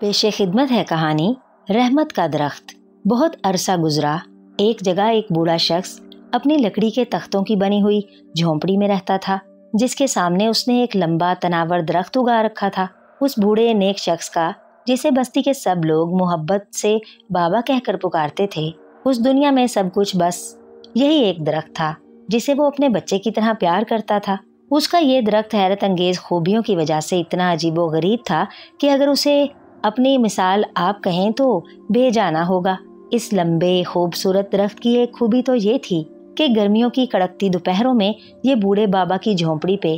पेशे खिदमत है कहानी रहमत का दरख्त। बहुत अरसा गुजरा। एक जगह एक बूढ़ा शख्स अपनी लकड़ी के तख्तों की बनी हुई झोंपड़ी में रहता था, जिसके सामने उसने एक लंबा तनावर दरख्त उगा रखा था। उस बूढ़े नेक शख्स का, जिसे बस्ती के सब लोग मोहब्बत से बाबा कहकर पुकारते थे, उस दुनिया में सब कुछ बस यही एक दरख्त था जिसे वो अपने बच्चे की तरह प्यार करता था। उसका ये दरख्त हैरत अंगेज खूबियों की वजह से इतना अजीबो गरीब था कि अगर उसे अपनी मिसाल आप कहें तो बेजाना होगा। इस लंबे खूबसूरत दरख्त की एक खूबी तो ये थी कि गर्मियों की कड़कती दोपहरों में ये बूढ़े बाबा की झोंपड़ी पे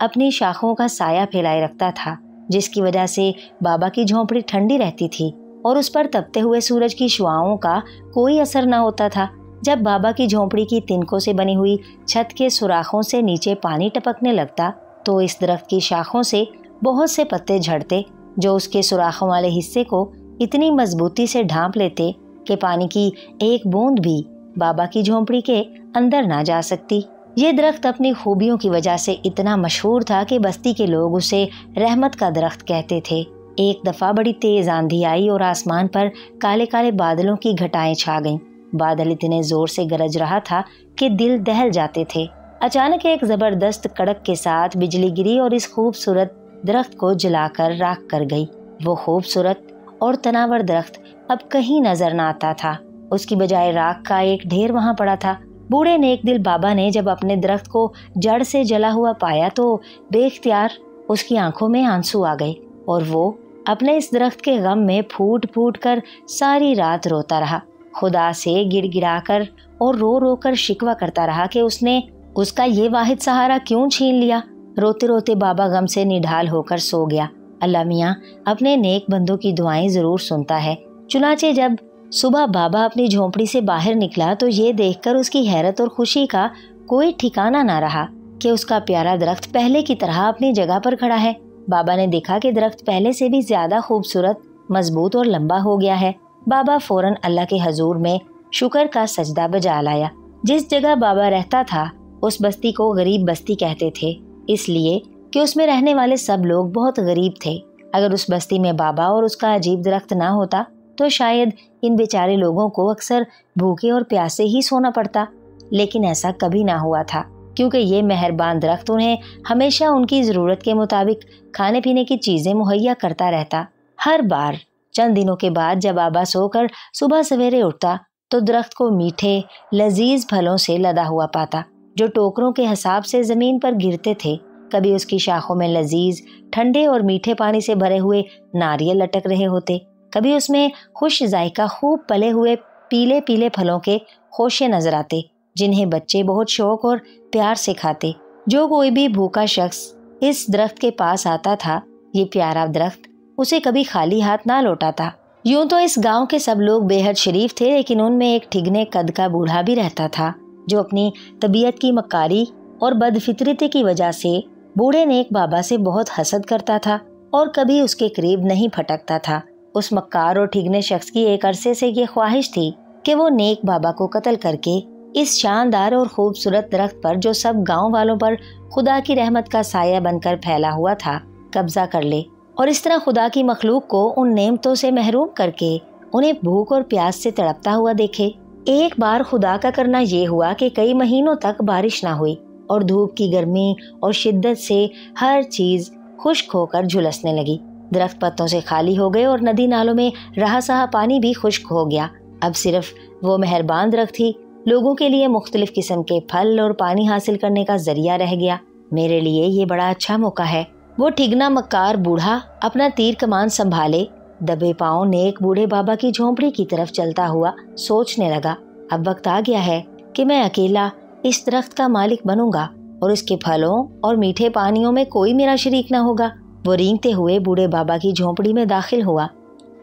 अपनी शाखों का साया फैलाए रखता था, जिसकी वजह से बाबा की झोंपड़ी ठंडी रहती थी और उस पर तपते हुए सूरज की शुआओं का कोई असर न होता था। जब बाबा की झोंपड़ी की तिनकों से बनी हुई छत के सुराखों से नीचे पानी टपकने लगता तो इस दरख्त की शाखों से बहुत से पत्ते झड़ते, जो उसके सुराखों वाले हिस्से को इतनी मजबूती से ढांप लेते कि पानी की एक बूंद भी बाबा की झोंपड़ी के अंदर ना जा सकती। ये दरख्त अपनी खूबियों की वजह से इतना मशहूर था कि बस्ती के लोग उसे रहमत का दरख्त कहते थे। एक दफा बड़ी तेज आंधी आई और आसमान पर काले काले बादलों की घटाएं छा गईं। बादल इतने जोर से गरज रहा था कि दिल दहल जाते थे। अचानक एक जबरदस्त कड़क के साथ बिजली गिरी और इस खूबसूरत दरख्त को जलाकर राख कर गई। वो खूबसूरत और तनावर दरख्त अब कहीं नजर न आता था। उसकी बजाय राख का एक ढेर वहां पड़ा था। बूढ़े नेक दिल बाबा ने जब अपने दरख्त को जड़ से जला हुआ पाया तो बेख्तियार उसकी आंखों में आंसू आ गए और वो अपने इस दरख्त के गम में फूट फूट कर सारी रात रोता रहा। खुदा से गिड़गिड़ा कर और रो रो कर शिकवा करता रहा कि उसने उसका ये वाहिद सहारा क्यों छीन लिया। रोते रोते बाबा गम से निढाल होकर सो गया। अल्लाह मियाँ अपने नेक बंदों की दुआएं जरूर सुनता है। चुनाचे जब सुबह बाबा अपनी झोंपड़ी से बाहर निकला तो ये देखकर उसकी हैरत और खुशी का कोई ठिकाना ना रहा कि उसका प्यारा दरख्त पहले की तरह अपनी जगह पर खड़ा है। बाबा ने देखा कि दरख्त पहले से भी ज्यादा खूबसूरत, मजबूत और लंबा हो गया है। बाबा फौरन अल्लाह के हजूर में शुक्र का सजदा बजा लाया। जिस जगह बाबा रहता था उस बस्ती को गरीब बस्ती कहते थे, इसलिए कि उसमें रहने वाले सब लोग बहुत गरीब थे। अगर उस बस्ती में बाबा और उसका अजीब दरख्त ना होता तो शायद इन बेचारे लोगों को अक्सर भूखे और प्यासे ही सोना पड़ता। लेकिन ऐसा कभी ना हुआ था, क्योंकि ये मेहरबान दरख्त उन्हें हमेशा उनकी ज़रूरत के मुताबिक खाने पीने की चीज़ें मुहैया करता रहता। हर बार चंद दिनों के बाद जब बाबा सोकर सुबह सवेरे उठता तो दरख्त को मीठे लजीज फलों से लदा हुआ पाता, जो टोकरों के हिसाब से ज़मीन पर गिरते थे। कभी उसकी शाखों में लजीज, ठंडे और मीठे पानी से भरे हुए नारियल लटक रहे होते, कभी उसमें खुश जायका खूब पले हुए पीले पीले फलों के खोशे नजर आते, जिन्हें बच्चे बहुत शौक और प्यार से खाते। जो कोई भी भूखा शख्स इस दरख्त के पास आता था, ये प्यारा दरख्त उसे कभी खाली हाथ ना लौटाता। यूं तो इस गांव के सब लोग बेहद शरीफ थे, लेकिन उनमें एक ठिगने कद का बूढ़ा भी रहता था, जो अपनी तबीयत की मक्कारी और बदफितरती की वजह से बूढ़े नेक बाबा से बहुत हसद करता था और कभी उसके करीब नहीं फटकता था। उस मक्कार और ठिगने शख्स की एक अरसे से ये ख्वाहिश थी कि वो नेक बाबा को कत्ल करके इस शानदार और खूबसूरत दरख्त पर, जो सब गांव वालों पर खुदा की रहमत का साया बनकर फैला हुआ था, कब्जा कर ले और इस तरह खुदा की मखलूक को उन नेमतों से महरूम करके उन्हें भूख और प्यास से तड़पता हुआ देखे। एक बार खुदा का करना ये हुआ कि कई महीनों तक बारिश ना हुई और धूप की गर्मी और शिद्दत से हर चीज खुश्क होकर झुलसने लगी। दरख्त पत्तों से खाली हो गए और नदी नालों में रहा सहा पानी भी खुश्क हो गया। अब सिर्फ वो मेहरबान दरख्त ही लोगों के लिए मुख्तलिफ किस्म के फल और पानी हासिल करने का जरिया रह गया। मेरे लिए ये बड़ा अच्छा मौका है। वो ठिगना मक्कार बूढ़ा अपना तीर कमान संभाले दबे पांव नेक बूढ़े बाबा की झोंपड़ी की तरफ चलता हुआ सोचने लगा, अब वक्त आ गया है कि मैं अकेला इस दरख्त का मालिक बनूंगा और इसके फलों और मीठे पानियों में कोई मेरा शरीक न होगा। वो रेंगते हुए बूढ़े बाबा की झोंपड़ी में दाखिल हुआ।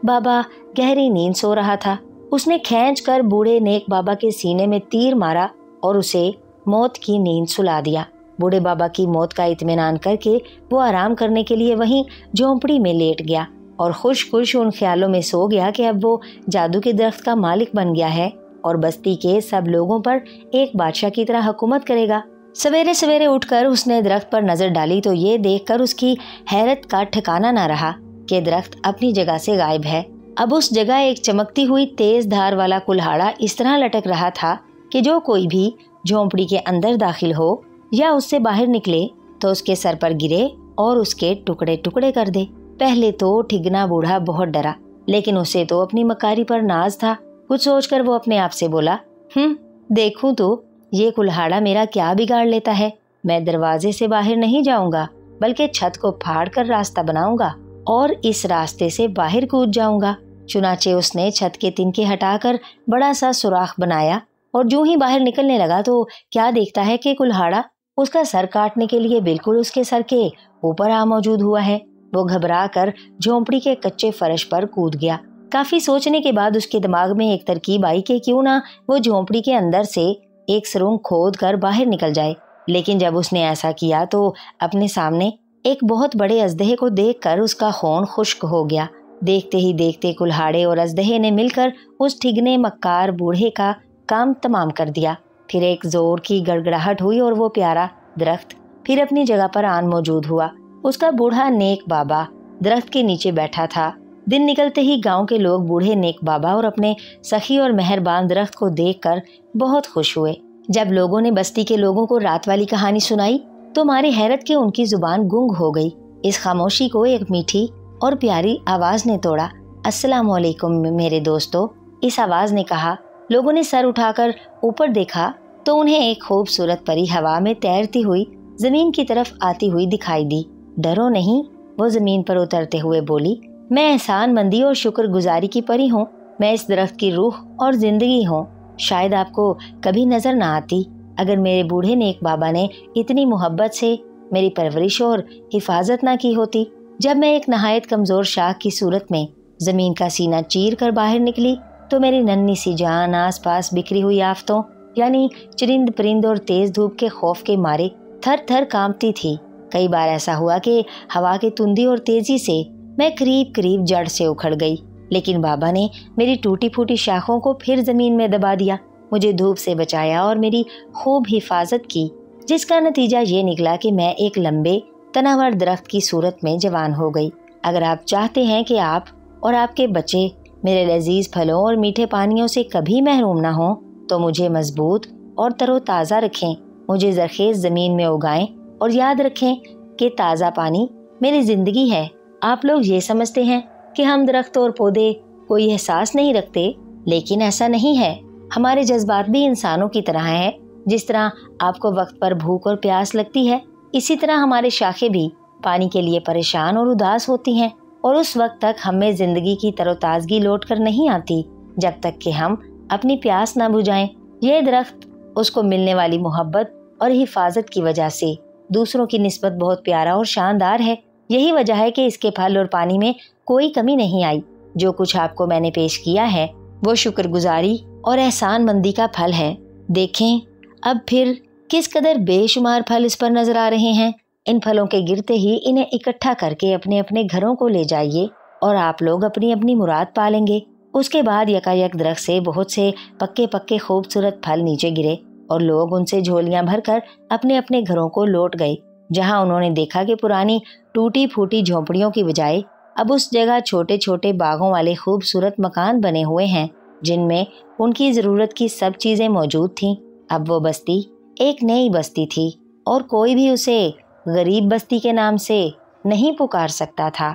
बाबा गहरी नींद सो रहा था। उसने खींच कर बूढ़े नेक बाबा के सीने में तीर मारा और उसे मौत की नींद सुला दिया। बूढ़े बाबा की मौत का इत्मीनान करके वो आराम करने के लिए वहीं झोंपड़ी में लेट गया और खुश खुश उन ख्यालों में सो गया कि अब वो जादू के दरख्त का मालिक बन गया है और बस्ती के सब लोगों पर एक बादशाह की तरह हुकूमत करेगा। सवेरे सवेरे उठकर उसने दरख्त पर नजर डाली तो ये देखकर उसकी हैरत का ठिकाना ना रहा कि दरख्त अपनी जगह से गायब है। अब उस जगह एक चमकती हुई तेज धार वाला कुल्हाड़ा इस तरह लटक रहा था कि जो कोई भी झोंपड़ी के अंदर दाखिल हो या उससे बाहर निकले तो उसके सर पर गिरे और उसके टुकड़े टुकड़े कर दे। पहले तो ठिगना बूढ़ा बहुत डरा, लेकिन उसे तो अपनी मकारी पर नाज था। कुछ सोचकर वो अपने आप से बोला, देखूं तो ये कुल्हाड़ा मेरा क्या बिगाड़ लेता है। मैं दरवाजे से बाहर नहीं जाऊंगा, बल्कि छत को फाड़ कर रास्ता बनाऊंगा और इस रास्ते से बाहर कूद जाऊंगा। चुनाचे उसने छत के तिनके हटाकर बड़ा सा सुराख बनाया और जो ही बाहर निकलने लगा तो क्या देखता है कि कुल्हाड़ा उसका सर काटने के लिए बिल्कुल उसके सर के ऊपर आ मौजूद हुआ है। वो घबरा कर झोंपड़ी के कच्चे फर्श पर कूद गया। काफी सोचने के बाद उसके दिमाग में एक तरकीब आई कि क्यों ना वो झोंपड़ी के अंदर से एक सुरंग खोद कर बाहर निकल जाए। लेकिन जब उसने ऐसा किया तो अपने सामने एक बहुत बड़े अजदहे को देखकर उसका खून खुश्क हो गया। देखते ही देखते कुल्हाड़े और अजदहे ने मिलकर उस ठिगने मक्कार बूढ़े का काम तमाम कर दिया। फिर एक जोर की गड़गड़ाहट हुई और वो प्यारा दरख्त फिर अपनी जगह पर आन मौजूद हुआ। उसका बूढ़ा नेक बाबा दरख्त के नीचे बैठा था। दिन निकलते ही गांव के लोग बूढ़े नेक बाबा और अपने सखी और मेहरबान दरख्त को देखकर बहुत खुश हुए। जब लोगों ने बस्ती के लोगों को रात वाली कहानी सुनाई तो मारे हैरत के उनकी जुबान गुंग हो गई। इस खामोशी को एक मीठी और प्यारी आवाज ने तोड़ा। अस्सलाम वालेकुम मेरे दोस्तों, इस आवाज ने कहा। लोगों ने सर उठाकर ऊपर देखा तो उन्हें एक खूबसूरत परी हवा में तैरती हुई जमीन की तरफ आती हुई दिखाई दी। डरो नहीं, वो जमीन पर उतरते हुए बोली, मैं एहसानमंदी और शुक्रगुजारी की परी हूँ। मैं इस दरख्त की रूह और जिंदगी हूँ। शायद आपको कभी नजर ना आती अगर मेरे बूढ़े नेक बाबा ने इतनी मोहब्बत से मेरी परवरिश और हिफाजत ना की होती। जब मैं एक नहायत कमजोर शाख की सूरत में जमीन का सीना चीर कर बाहर निकली तो मेरी नन्ही सी जान आस पास बिखरी हुई आफतों यानी चरिंद परिंद और तेज धूप के खौफ के मारे थर थर कांपती थी। कई बार ऐसा हुआ कि हवा की तुंदी और तेजी से मैं करीब करीब जड़ से उखड़ गई, लेकिन बाबा ने मेरी टूटी फूटी शाखों को फिर जमीन में दबा दिया, मुझे धूप से बचाया और मेरी खूब हिफाजत की, जिसका नतीजा ये निकला कि मैं एक लंबे तनावर दरख्त की सूरत में जवान हो गई। अगर आप चाहते हैं कि आप और आपके बच्चे मेरे लजीज फलों और मीठे पानियों से कभी महरूम ना हो तो मुझे मजबूत और तरोताज़ा रखें, मुझे जरखेज ज़मीन में उगाएं और याद रखें कि ताज़ा पानी मेरी ज़िंदगी है। आप लोग ये समझते हैं कि हम दरख्त और पौधे कोई एहसास नहीं रखते, लेकिन ऐसा नहीं है। हमारे जज्बात भी इंसानों की तरह हैं। जिस तरह आपको वक्त पर भूख और प्यास लगती है, इसी तरह हमारे शाखें भी पानी के लिए परेशान और उदास होती हैं और उस वक्त तक हमें जिंदगी की तरोताजगी लौट कर नहीं आती जब तक कि हम अपनी प्यास ना बुझाएं। यह दरख्त उसको मिलने वाली मोहब्बत और हिफाजत की वजह से दूसरों की निस्बत बहुत प्यारा और शानदार है। यही वजह है कि इसके फल और पानी में कोई कमी नहीं आई। जो कुछ आपको मैंने पेश किया है वो शुक्रगुजारी और एहसानमंदी का फल है। देखें अब फिर किस कदर बेशुमार फल इस पर नजर आ रहे हैं। इन फलों के गिरते ही इन्हें इकट्ठा करके अपने अपने घरों को ले जाइए और आप लोग अपनी अपनी मुराद पालेंगे। उसके बाद यकायक दरख्त से बहुत से पक्के पक्के खूबसूरत फल नीचे गिरे और लोग उनसे झोलियां भरकर अपने अपने घरों को लौट गए, जहां उन्होंने देखा कि पुरानी टूटी फूटी झोंपड़ियों की बजाय अब उस जगह छोटे छोटे बागों वाले खूबसूरत मकान बने हुए हैं, जिनमें उनकी ज़रूरत की सब चीज़ें मौजूद थीं। अब वो बस्ती एक नई बस्ती थी और कोई भी उसे गरीब बस्ती के नाम से नहीं पुकार सकता था।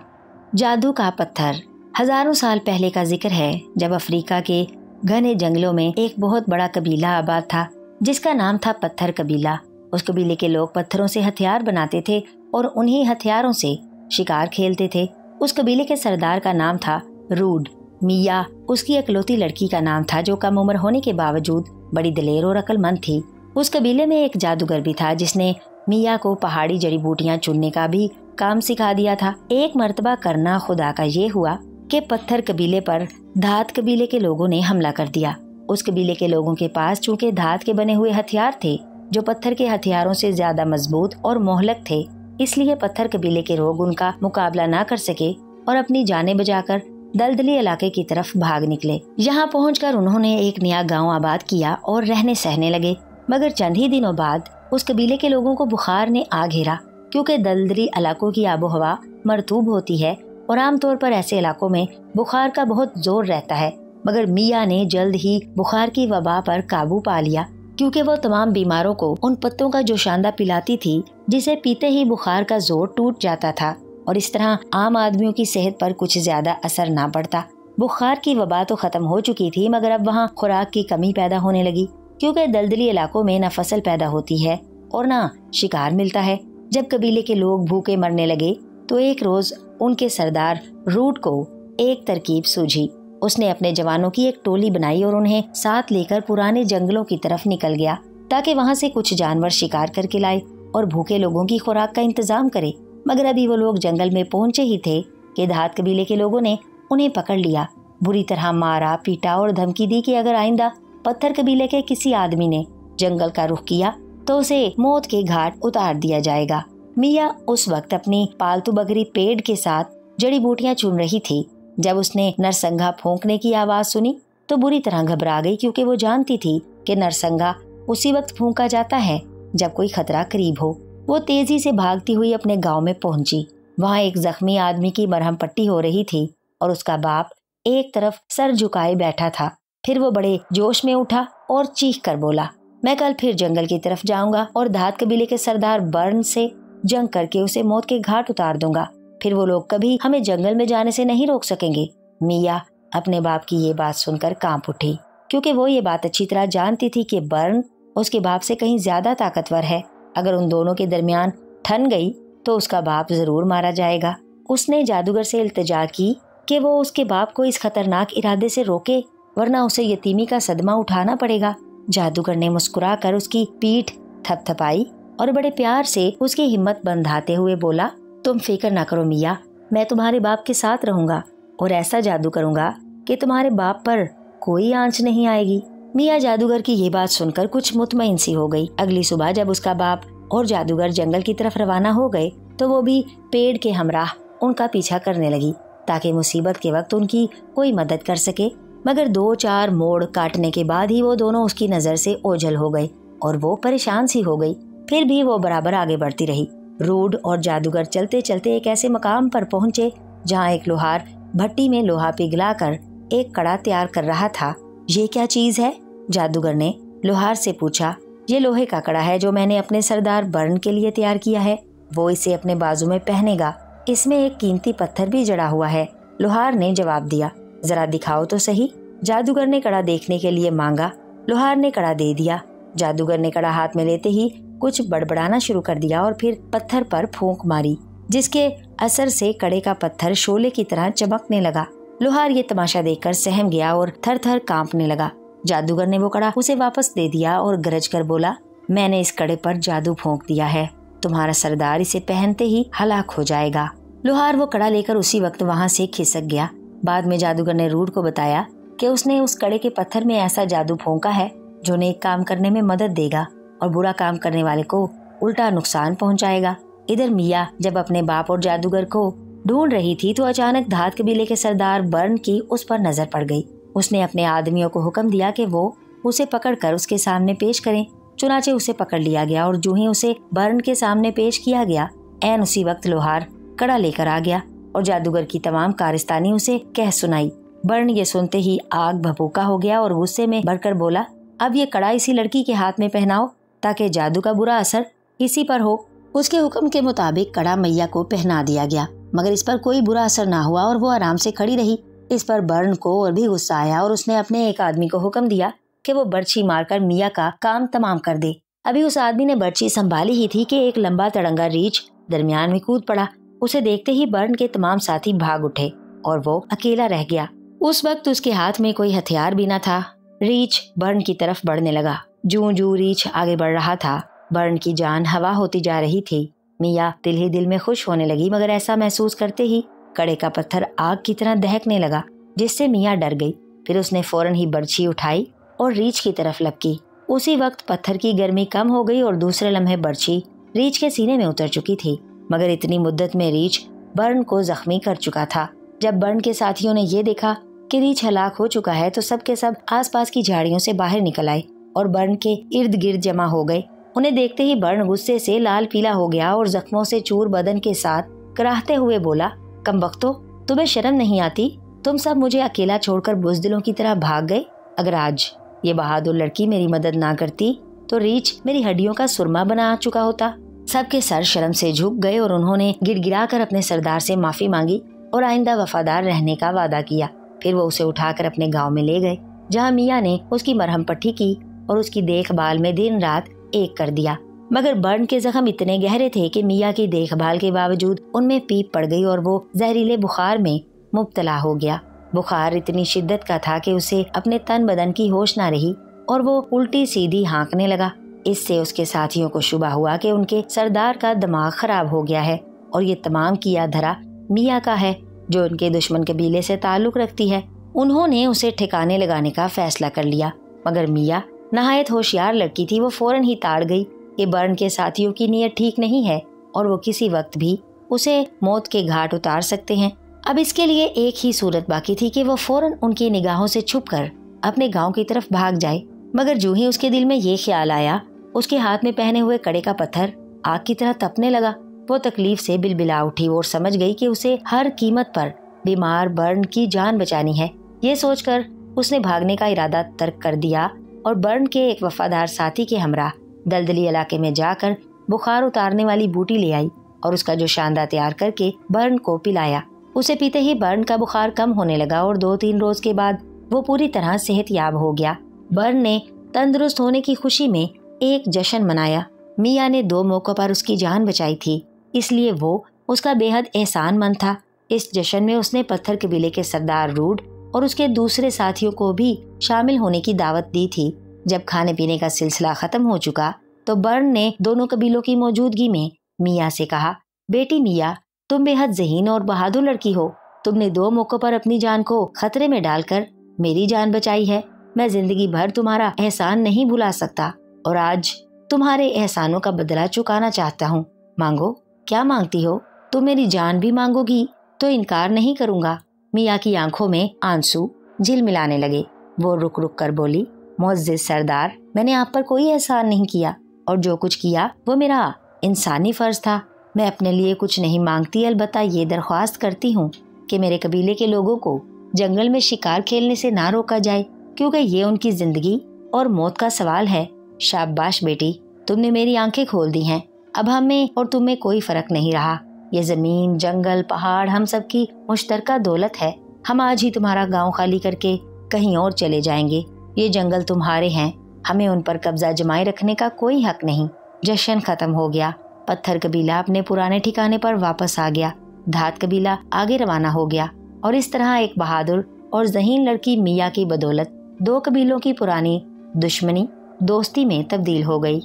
जादू का पत्थर। हजारों साल पहले का जिक्र है जब अफ्रीका के घने जंगलों में एक बहुत बड़ा कबीला आबाद था जिसका नाम था पत्थर कबीला। उस कबीले के लोग पत्थरों से हथियार बनाते थे और उन्हीं हथियारों से शिकार खेलते थे। उस कबीले के सरदार का नाम था रूड। मिया उसकी इकलौती लड़की का नाम था जो कम उम्र होने के बावजूद बड़ी दिलेर और अक्लमंद थी। उस कबीले में एक जादूगर भी था जिसने मिया को पहाड़ी जड़ी बूटियां चुनने का भी काम सिखा दिया था। एक मर्तबा करना खुदा का ये हुआ कि पत्थर कबीले पर धात कबीले के लोगों ने हमला कर दिया। उस कबीले के लोगों के पास चूंकि धात के बने हुए हथियार थे जो पत्थर के हथियारों से ज्यादा मजबूत और मोहलक थे, इसलिए पत्थर कबीले के लोग उनका मुकाबला ना कर सके और अपनी जानें बचाकर दलदली इलाके की तरफ भाग निकले। यहाँ पहुंचकर उन्होंने एक नया गांव आबाद किया और रहने सहने लगे। मगर चंद ही दिनों बाद उस कबीले के लोगों को बुखार ने आ घेरा। क्योंकि दलदली इलाकों की आबोहवा मरतूब होती है, और आम तौर पर ऐसे इलाकों में बुखार का बहुत जोर रहता है, मगर मियाँ ने जल्द ही बुखार की वबा पर काबू पा लिया, क्योंकि वो तमाम बीमारों को उन पत्तों का जोशांदा पिलाती थी जिसे पीते ही बुखार का जोर टूट जाता था, और इस तरह आम आदमियों की सेहत पर कुछ ज्यादा असर ना पड़ता। बुखार की वबा तो खत्म हो चुकी थी, मगर अब वहाँ खुराक की कमी पैदा होने लगी, क्योंकि दलदली इलाकों में न फसल पैदा होती है और न शिकार मिलता है। जब कबीले के लोग भूखे मरने लगे तो एक रोज उनके सरदार रूट को एक तरकीब सूझी। उसने अपने जवानों की एक टोली बनाई और उन्हें साथ लेकर पुराने जंगलों की तरफ निकल गया, ताकि वहाँ से कुछ जानवर शिकार करके लाए और भूखे लोगों की खुराक का इंतजाम करे। मगर अभी वो लोग जंगल में पहुंचे ही थे कि धात कबीले के लोगों ने उन्हें पकड़ लिया, बुरी तरह मारा पीटा और धमकी दी कि अगर आइंदा पत्थर कबीले के किसी आदमी ने जंगल का रुख किया तो उसे मौत के घाट उतार दिया जाएगा। मिया उस वक्त अपनी पालतू बकरी पेड़ के साथ जड़ी बूटियां चुन रही थी। जब उसने नरसंगा फूंकने की आवाज सुनी तो बुरी तरह घबरा गई, क्योंकि वो जानती थी कि नरसंगा उसी वक्त फूंका जाता है जब कोई खतरा करीब हो। वो तेजी से भागती हुई अपने गांव में पहुंची। वहाँ एक जख्मी आदमी की मरहम पट्टी हो रही थी और उसका बाप एक तरफ सर झुकाए बैठा था। फिर वो बड़े जोश में उठा और चीख कर बोला, मैं कल फिर जंगल की तरफ जाऊंगा और धात कबीले के सरदार बर्न से जंग करके उसे मौत के घाट उतार दूंगा। फिर वो लोग कभी हमें जंगल में जाने से नहीं रोक सकेंगे। मिया अपने बाप की ये बात सुनकर कांप उठी, क्योंकि वो ये बात अच्छी तरह जानती थी कि बर्न उसके बाप से कहीं ज्यादा ताकतवर है। अगर उन दोनों के दरमियान ठन गई तो उसका बाप जरूर मारा जाएगा। उसने जादूगर से इल्तिजा की कि वो उसके बाप को इस खतरनाक इरादे से रोके, वरना उसे यतीमी का सदमा उठाना पड़ेगा। जादूगर ने मुस्कुरा कर उसकी पीठ थपथपाई और बड़े प्यार से उसकी हिम्मत बंधाते हुए बोला, तुम फिक्र ना करो मिया, मैं तुम्हारे बाप के साथ रहूंगा और ऐसा जादू करूंगा कि तुम्हारे बाप पर कोई आंच नहीं आएगी। मिया जादूगर की ये बात सुनकर कुछ मुतमईन सी हो गई। अगली सुबह जब उसका बाप और जादूगर जंगल की तरफ रवाना हो गए तो वो भी पेड़ के हमराह उनका पीछा करने लगी, ताकि मुसीबत के वक्त उनकी कोई मदद कर सके। मगर 2-4 मोड़ काटने के बाद ही वो दोनों उसकी नजर से ओझल हो गए और वो परेशान सी हो गई। फिर भी वो बराबर आगे बढ़ती रही। रूड और जादूगर चलते चलते एक ऐसे मकाम पर पहुंचे जहाँ एक लोहार भट्टी में लोहा पिघलाकर एक कड़ा तैयार कर रहा था। ये क्या चीज है? जादूगर ने लोहार से पूछा। ये लोहे का कड़ा है जो मैंने अपने सरदार बर्न के लिए तैयार किया है। वो इसे अपने बाजू में पहनेगा। इसमें एक कीमती पत्थर भी जड़ा हुआ है। लोहार ने जवाब दिया। जरा दिखाओ तो सही। जादूगर ने कड़ा देखने के लिए मांगा। लोहार ने कड़ा दे दिया। जादूगर ने कड़ा हाथ में लेते ही कुछ बड़बड़ाना शुरू कर दिया और फिर पत्थर पर फूंक मारी, जिसके असर से कड़े का पत्थर शोले की तरह चमकने लगा। लोहार ये तमाशा देखकर सहम गया और थर थर कांपने लगा। जादूगर ने वो कड़ा उसे वापस दे दिया और गरज कर बोला, मैंने इस कड़े पर जादू फूंक दिया है। तुम्हारा सरदार इसे पहनते ही हलाक हो जाएगा। लोहार वो कड़ा लेकर उसी वक्त वहाँ से खिसक गया। बाद में जादूगर ने रूड को बताया कि उसने उस कड़े के पत्थर में ऐसा जादू फूंका है जो नेक काम करने में मदद देगा और बुरा काम करने वाले को उल्टा नुकसान पहुंचाएगा। इधर मिया जब अपने बाप और जादूगर को ढूंढ रही थी तो अचानक धात कबीले के सरदार बर्न की उस पर नजर पड़ गई। उसने अपने आदमियों को हुक्म दिया कि वो उसे पकड़कर उसके सामने पेश करें। चुनाचे उसे पकड़ लिया गया और जो ही उसे बर्न के सामने पेश किया गया, ऐन उसी वक्त लोहार कड़ा लेकर आ गया और जादूगर की तमाम कारस्तानी उसे कह सुनाई। बर्न ये सुनते ही आग भभूका हो गया और गुस्से में भरकर बोला, अब ये कड़ा इसी लड़की के हाथ में पहनाओ ताकि जादू का बुरा असर इसी पर हो। उसके हुक्म के मुताबिक कड़ा मैया को पहना दिया गया, मगर इस पर कोई बुरा असर ना हुआ और वो आराम से खड़ी रही। इस पर बर्न को और भी गुस्सा आया और उसने अपने एक आदमी को हुक्म दिया कि वो बर्छी मारकर मिया का काम तमाम कर दे। अभी उस आदमी ने बर्छी संभाली ही थी कि एक लंबा तड़ंगा रीछ दरमियान में कूद पड़ा। उसे देखते ही बर्न के तमाम साथी भाग उठे और वो अकेला रह गया। उस वक्त उसके हाथ में कोई हथियार भी न था। रीछ बर्न की तरफ बढ़ने लगा। जूं जूं रीछ आगे बढ़ रहा था, बर्न की जान हवा होती जा रही थी। मिया दिल ही दिल में खुश होने लगी, मगर ऐसा महसूस करते ही कड़े का पत्थर आग की तरह दहकने लगा, जिससे मिया डर गई। फिर उसने फौरन ही बर्छी उठाई और रीछ की तरफ लपकी। उसी वक्त पत्थर की गर्मी कम हो गई और दूसरे लम्हे बर्छी रीछ के सीने में उतर चुकी थी। मगर इतनी मुद्दत में रीछ बर्न को जख्मी कर चुका था। जब बर्न के साथियों ने ये देखा कि रीछ हलाक हो चुका है तो सब के सब आसपास की झाड़ियों से बाहर निकल आए और बर्न के इर्द गिर्द जमा हो गए। उन्हें देखते ही बर्न गुस्से से लाल पीला हो गया और जख्मों से चूर बदन के साथ कराहते हुए बोला, कमबख्तो, तुम्हें शर्म नहीं आती? तुम सब मुझे अकेला छोड़कर बुज़दिलों की तरह भाग गए। अगर आज ये बहादुर लड़की मेरी मदद ना करती तो रीछ मेरी हड्डियों का सुरमा बना चुका होता। सबके सर शर्म से झुक गए और उन्होंने गिड़गिड़ाकर अपने सरदार से माफी मांगी और आइंदा वफादार रहने का वादा किया। फिर वो उसे उठाकर अपने गांव में ले गए, जहां मियाँ ने उसकी मरहम पट्टी की और उसकी देखभाल में दिन रात एक कर दिया। मगर बर्न के जख्म इतने गहरे थे कि मियाँ की देखभाल के बावजूद उनमें पीप पड़ गई और वो जहरीले बुखार में मुब्तला हो गया। बुखार इतनी शिद्दत का था कि उसे अपने तन बदन की होश ना रही और वो उल्टी सीधी हाँकने लगा। इससे उसके साथियों को शुबा हुआ कि उनके सरदार का दिमाग खराब हो गया है और ये तमाम किया धरा मियाँ का है, जो उनके दुश्मन कबीले से ताल्लुक रखती है। उन्होंने उसे ठिकाने लगाने का फैसला कर लिया, मगर मियाँ नहायत होशियार लड़की थी। वो फौरन ही ताड़ गई कि बर्न के साथियों की नीयत ठीक नहीं है और वो किसी वक्त भी उसे मौत के घाट उतार सकते हैं। अब इसके लिए एक ही सूरत बाकी थी कि वो फौरन उनकी निगाहों से छुपकर अपने गांव की तरफ भाग जाए। मगर जो ही उसके दिल में ये ख्याल आया, उसके हाथ में पहने हुए कड़े का पत्थर आग की तरह तपने लगा। वो तकलीफ से बिलबिला उठी और समझ गई कि उसे हर कीमत पर बीमार बर्न की जान बचानी है। ये सोचकर उसने भागने का इरादा तर्क कर दिया और बर्न के एक वफादार साथी के हमरा दलदली इलाके में जाकर बुखार उतारने वाली बूटी ले आई और उसका जो शानदार तैयार करके बर्न को पिलाया। उसे पीते ही बर्न का बुखार कम होने लगा और 2-3 रोज के बाद वो पूरी तरह सेहतयाब हो गया। बर्न ने तंदुरुस्त होने की खुशी में एक जश्न मनाया। मियाँ ने 2 मौकों पर उसकी जान बचाई थी, इसलिए वो उसका बेहद एहसानमंद था। इस जश्न में उसने पत्थर कबीले के सरदार रूड और उसके दूसरे साथियों को भी शामिल होने की दावत दी थी। जब खाने पीने का सिलसिला खत्म हो चुका तो बर्न ने दोनों कबीलों की मौजूदगी में मियाँ से कहा, बेटी मियाँ, तुम बेहद ज़हीन और बहादुर लड़की हो। तुमने 2 मौकों पर अपनी जान को खतरे में डालकर मेरी जान बचाई है। मैं जिंदगी भर तुम्हारा एहसान नहीं भुला सकता और आज तुम्हारे एहसानों का बदला चुकाना चाहता हूँ। मांगो, क्या मांगती हो? तुम मेरी जान भी मांगोगी तो इनकार नहीं करूँगा। मियाँ की आंखों में आंसू झिलमिलाने लगे। वो रुक रुक कर बोली, मुअज़्ज़िज़ सरदार, मैंने आप पर कोई एहसान नहीं किया और जो कुछ किया वो मेरा इंसानी फर्ज था। मैं अपने लिए कुछ नहीं मांगती, अलबत्ता ये दरख्वास्त करती हूँ कि मेरे कबीले के लोगों को जंगल में शिकार खेलने से ना रोका जाए, क्योंकि ये उनकी जिंदगी और मौत का सवाल है। शाबाश बेटी, तुमने मेरी आंखें खोल दी हैं। अब हम में और तुम में कोई फर्क नहीं रहा। ये जमीन, जंगल, पहाड़ हम सब की मुश्तरका दौलत है। हम आज ही तुम्हारा गांव खाली करके कहीं और चले जाएंगे। ये जंगल तुम्हारे हैं, हमें उन पर कब्जा जमाए रखने का कोई हक नहीं। जश्न खत्म हो गया। पत्थर कबीला अपने पुराने ठिकाने पर वापस आ गया। धात कबीला आगे रवाना हो गया और इस तरह एक बहादुर और ज़हीन लड़की मियाँ की बदौलत 2 कबीलों की पुरानी दुश्मनी दोस्ती में तब्दील हो गई।